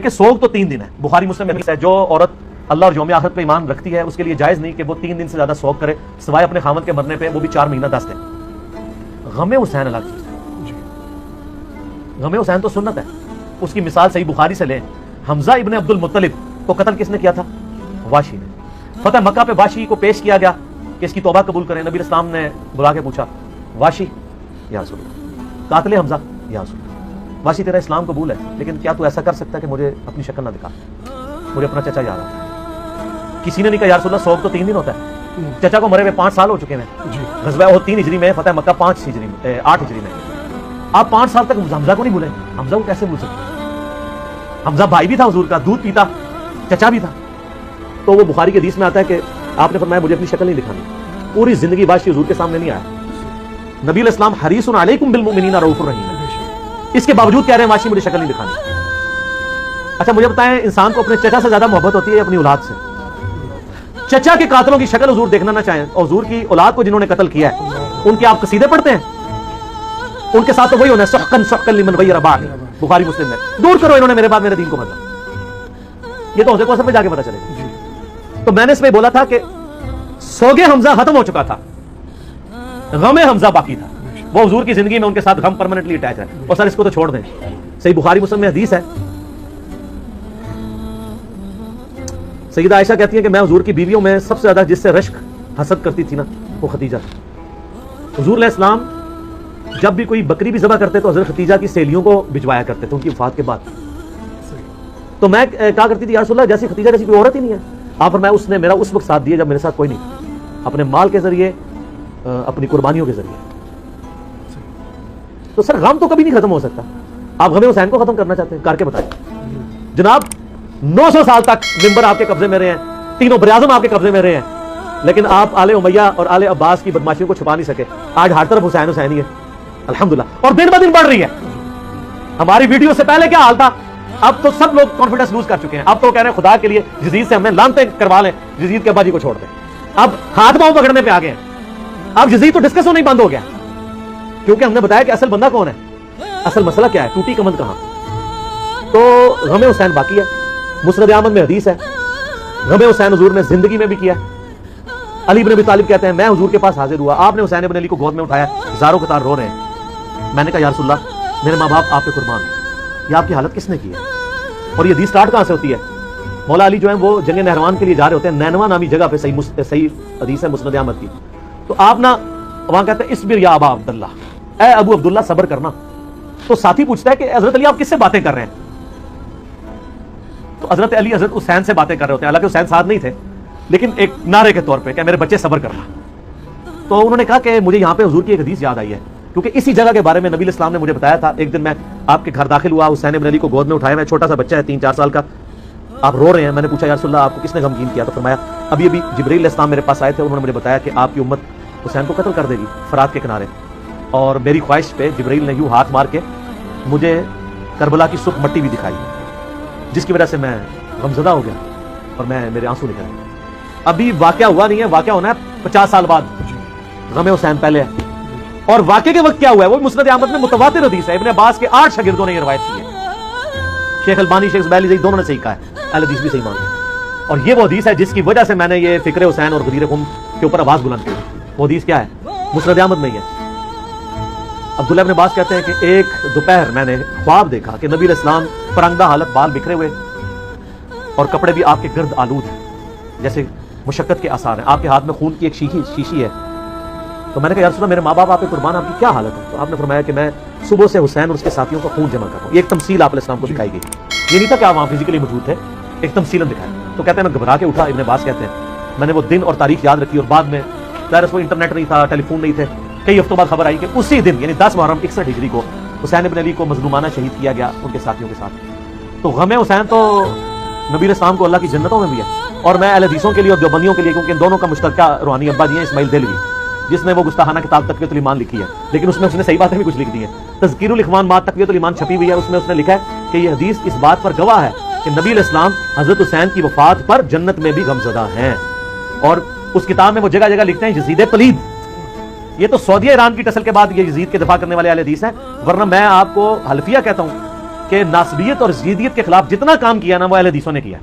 کہ سوگ تو 3 دن ہے. بخاری مسلم میں حدیث ہے جو عورت اللہ اور یوم آخرت پہ ایمان رکھتی ہے اس کے لیے جائز نہیں کہ وہ 3 دن سے زیادہ سوگ کرے سوائے اپنے خاوند کے مرنے پہ, وہ بھی 4 مہینہ 10 دن. غم حسین الگ چیز ہے. غم حسین تو سنت ہے. اس کی مثال صحیح بخاری سے لیں, حمزہ ابن عبد المطلب کو قتل کس نے کیا تھا؟ واشی نے. فتح مکہ پہ واشی کو پیش کیا گیا کہ اس کی توبہ قبول کریں. نبی اسلام نے بلا کے پوچھا, واشی یا رسول اللہ, قاتل حمزہ یا رسول اللہ, واشی تیرا اسلام قبول ہے لیکن کیا تو ایسا کر سکتا ہے کہ مجھے اپنی شکل نہ دکھا, مجھے اپنا چچا یاد آتا ہے. کسی نے نہیں کہا یا رسول اللہ سوگ تو 3 دن ہوتا ہے, چچا کو مرے ہوئے 5 سال ہو چکے ہیں. غزوہ احد 3 ہجری میں, فتح مکہ 8 ہجری میں. آپ 5 سال تک حمزہ کو نہیں بھولیں. حمزہ کو کیسے بھول سکتے؟ حمزہ بھائی بھی تھا حضور کا, دودھ پیتا, چچا بھی تھا. تو وہ بخاری کے حدیث میں آتا ہے کہ آپ نے فرمایا مجھے اپنی شکل نہیں دکھانی. پوری زندگی واشی حضور کے سامنے نہیں آیا. نبی علیہ السلام حریص علیکم بالمؤمنین رؤوف الرحیم, اس کے باوجود کہہ رہے ہیں واشی مجھے شکل نہیں دکھانی. اچھا مجھے بتائیں, انسان کو اپنے چچا سے زیادہ محبت ہوتی ہے اپنی اولاد سے؟ چچا کے قاتلوں کی شکل حضور دیکھنا نہ چاہیں, اور حضور کی اولاد کو جنہوں نے قتل کیا ہے ان کے آپ قصیدے پڑھتے ہیں؟ ان کے ساتھ تو وہی ہونا ہے, سحقن سحقن لمن غیر بعد, بخاری مسلم میں. دور کرو انہوں نے میرے بعد میرے دین کو بدلا. یہ تو حوضے کوثر میں جا کے پتا چلے گا. تو میں نے اس میں بولا تھا کہ سوگے حمزہ ختم ہو چکا تھا, غم حمزہ باقی تھا. وہ حضور کی زندگی میں ان کے ساتھ غم پرماننٹلی اٹیچ ہے. اور سر اس کو تو چھوڑ دیں. صحیح بخاری مسلم میں حدیث ہے, سیدہ عائشہ کہتی ہے کہ میں حضور کی بیویوں میں سب سے زیادہ جس سے رشک حسد کرتی تھی نا وہ ختیجہ تھی. حضور علیہ السلام جب بھی کوئی بکری بھی ذبح کرتے تو حضرت ختیجہ کی سہیلیوں کو بھجوایا کرتے تھے ان کی وفات کے بعد. تو میں کہا کرتی تھی یا رسول اللہ جیسی ختیجہ جیسی کوئی عورت ہی نہیں ہے. آپ فرمایا اس نے میرا اس وقت ساتھ دیا جب میرے ساتھ کوئی نہیں, اپنے مال کے ذریعے, اپنی قربانیوں کے ذریعے. تو سر غم تو کبھی نہیں ختم ہو سکتا. آپ غم حسین کو ختم کرنا چاہتے ہیں, کر کے بتائیں. جناب 900 سال تک ممبر آپ کے قبضے میں رہے ہیں, تینوں براعظم آپ کے قبضے میں رہے ہیں, لیکن آپ آل امیہ اور آل عباس کی بدماشیوں کو چھپا نہیں سکے. آج ہر طرف حسین حسین ہی ہے الحمدللہ, اور دن بہ دن بڑھ رہی ہے. ہماری ویڈیو سے پہلے کیا حال تھا, اب تو سب لوگ کانفیڈنس لوز کر چکے ہیں. اب تو کہہ رہے ہیں خدا کے لیے یزید سے ہمیں لانتیں کروا لیں, یزید کے ابا جی کو چھوڑ دیں. اب ہاتھ پاؤں پکڑنے پہ آ گئے ہیں. اب یزید تو ڈسکس ہونا ہی بند ہو گیا, کیونکہ ہم نے بتایا کہ اصل بندہ کون ہے, اصل مسئلہ کیا ہے, ٹوٹی کمند کہاں. تو غم حسین باقی ہے. مسند احمد میں حدیث ہے, غم حسین حضور نے زندگی میں بھی کیا. علی بن ابی طالب کہتے ہیں میں حضور کے پاس حاضر ہوا, آپ نے حسین بن علی کو گود میں اٹھایا, ہزاروں قطار رو رہے ہیں. میں نے کہا یا رسول اللہ میرے ماں باپ آپ پہ قربان ہیں, یہ آپ کی حالت کس نے کی ہے؟ اور یہ حدیث سٹارٹ کہاں سے ہوتی ہے؟ مولا علی جو ہیں وہ جنگ نہروان کے لیے جا رہے ہوتے ہیں, نینوا نامی جگہ پہ. صحیح حدیث ہے مسند احمد کی. تو آپ نا وہاں کہتے ہیں اسبر یا ابا عبداللہ, اے ابو عبداللہ صبر کرنا. تو ساتھی پوچھتا ہے کہ حضرت علی آپ کس سے باتیں کر رہے ہیں؟ تو حضرت علی حضرت حسین سے باتیں کر رہے ہوتے ہیں, حالانکہ حسین ساتھ نہیں تھے, لیکن ایک نعرے کے طور پہ کہ میرے بچے صبر کرنا. تو انہوں نے کہا کہ مجھے یہاں پہ حضور کی ایک حدیث یاد آئی ہے, کیونکہ اسی جگہ کے بارے میں نبی اسلام نے مجھے بتایا تھا. ایک دن میں آپ کے گھر داخل ہوا, حسین بن علی کو گود میں اٹھایا, میں چھوٹا سا بچہ ہے 3-4 سال کا, آپ رو رہے ہیں. میں نے پوچھا یا رسول اللہ آپ کو کس نے غمگین کیا؟ تو فرمایا ابھی جبریل علیہ السلام میرے پاس آئے تھے, انہوں نے مجھے بتایا کہ آپ کی امت حسین کو قتل کر دے گی فرات کے کنارے, اور میری خواہش پہ جبریل نے یوں ہاتھ مار کے مجھے کربلا کی سرخ مٹی بھی دکھائی, جس کی وجہ سے میں غمزدہ ہو گیا اور میرے آنسو نکل گئے. ابھی واقعہ ہوا نہیں ہے, واقعہ ہونا ہے 50 سال بعد. غم حسین پہلے ہے. اور واقعے کے وقت کیا ہوا ہے وہ مسند احمد میں متواتر حدیث ہے. ابن عباس کے 8 شاگردوں نے یہ روایت کی ہے. شیخ البانی, شیخ زبیلی دونوں نے صحیح کہا ہے, اہل حدیث بھی صحیح مانتے ہیں. اور یہ وہ حدیث ہے جس کی وجہ سے میں نے یہ فکر حسین اور غدیر خم کے اوپر آواز بلند کی. وہ حدیث کیا ہے؟ مسند احمد میں ہی ہے. عبداللہ ابن عباس کہتے ہیں کہ ایک دوپہر میں نے خواب دیکھا کہ نبی علیہ السلام پرنگدہ حالت, بال بکھرے ہوئے, اور کپڑے بھی آپ کے گرد آلود ہیں, جیسے مشقت کے آثار ہیں. آپ کے ہاتھ میں خون کی ایک شیشی ہے. تو میں نے کہا یا رسول اللہ میرے ماں باپ آپ پہ قربان, آپ کی کیا حالت ہے؟ تو آپ نے فرمایا کہ میں صبح سے حسین اور اس کے ساتھیوں کا خون جمع کر رہا ہوں. یہ ایک تمثیل آپ علیہ السلام کو دکھائی گئی. یہ نہیں تھا کہ آپ وہاں فزیکلی موجود تھے, ایک تمثیل دکھایا. تو کہتے ہیں میں گھبرا کے اٹھا. ابن عباس کہتے ہیں میں نے وہ دن اور تاریخ یاد رکھی, اور بعد میں ظاہر اس کو انٹرنیٹ نہیں تھا, ٹیلی فون نہیں تھے, کئی ہفتوں بعد خبر آئی کہ اسی دن یعنی 10 محرم 61 ہجری کو حسین بن علی کو مظلومانہ شہید کیا گیا ان کے ساتھیوں کے ساتھ. تو غم حسین تو نبی علیہ السلام کو اللہ کی جنتوں میں بھی ہے, اور میں اہل حدیثوں کے لیے اور دیوبندیوں کے لیے, کیونکہ ان دونوں کا مشترکہ روحانی ابا جی ہیں اسماعیل دہلوی, جس نے وہ گستاخانہ کتاب تقویۃ الایمان لکھی ہے, لیکن اس میں اس نے صحیح باتیں بھی کچھ لکھ دی ہیں. تذکیر الاخوان مع تقویۃ الایمان چھپی ہوئی ہے, اس میں اس نے لکھا ہے کہ یہ حدیث اس بات پر گواہ ہے کہ نبی علیہ السلام حضرت حسین کی وفات پر جنت میں بھی غمزدہ ہیں. اور اس کتاب میں وہ جگہ جگہ لکھتے ہیں یزید پلید. یہ تو سعودیہ ایران کی ٹسل کے بعد یہ یزید کے دفاع کرنے والے اہل حدیث ہیں, ورنہ میں آپ کو حلفیہ کہتا ہوں کہ ناسبیت اور زیدیت کے خلاف جتنا کام کیا نا وہ اہل حدیثوں نے کیا.